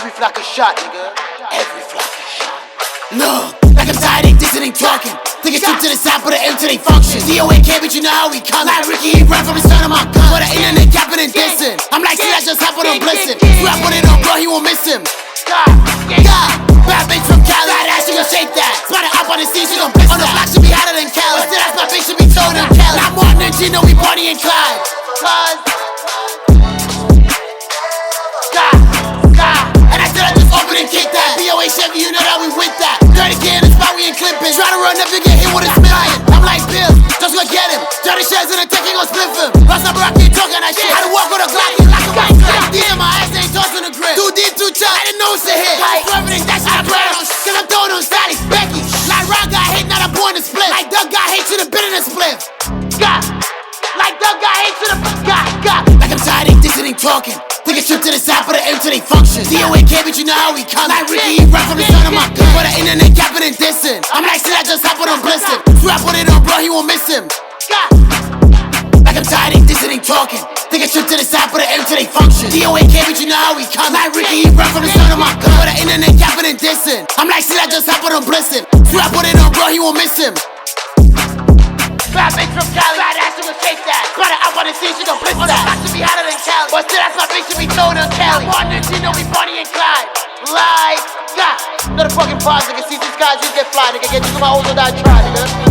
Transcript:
Every flock is shot, nigga. Every flock is shot. Look, like I'm tired, ain't dissing, ain't talking. Take a trip to the side, put an M to they function. DOAK, but you know how we come. Like Ricky, he run from the start of my gun. For the internet, capping and dissing. I'm like, see, I just hop on blissing. So I put it on, bro, he won't miss him. Bad bitch from Cali, that she gon' shake that. Spot it up on the scene, she gon' piss that. On the block, she be hotter than Cali. But still, that's my bitch, she be told in Cali. Not more than Gino, we party and Clyde. And I said I just open and kick that. BOA Chevy, you know that we with that. 30K in the spot, we ain't clipping. Try to run up, you get hit with a million. I'm like Bills, just go get him. 30 shells in the tech, he gon' split him. Last number, I can't talk on that shit. How to walk with a Glock, he like a white slip. Damn, my ass ain't tossing the grip. Too deep, too chop, I didn't know it's a hit. I'm swerving and dashing, I play on. Cause I'm throwing on Sally, Becky. Like Ron got hit, not a boy in the split. Like Doug got hit, should've been in the split. Like Doug got hit, should've Like I'm tired, ain't dissing, ain't talking. Take a trip to the side, put an M to they function. DOAK, but you know how we come. Like Ricky, he run from the start of my gun. For the internet, capping and dissing. I'm like, shit, I just hop on blissing. So I put it on, bro, he won't miss him. Like I'm tired, ain't dissing, ain't talking. Take a trip to the side, put an M to they function. DOAK, but you know how we come. Like Ricky, he run from the start of my gun. For the internet, capping and dissing. I'm like, shit, I just hop on blissing. So I put it on, bro, he won't miss him. Bad bitch from Cali, bad ass, she gon' shake that. Spot it up on the scene, she gon' blitz that. On the block, she be hotter than Cali. But still, that's my bitch, she be told in Cali. One day, she know we party and Clyde. Like, know the fucking bars, nigga. See these guys, just get fly, nigga. Get you to my old die try, nigga.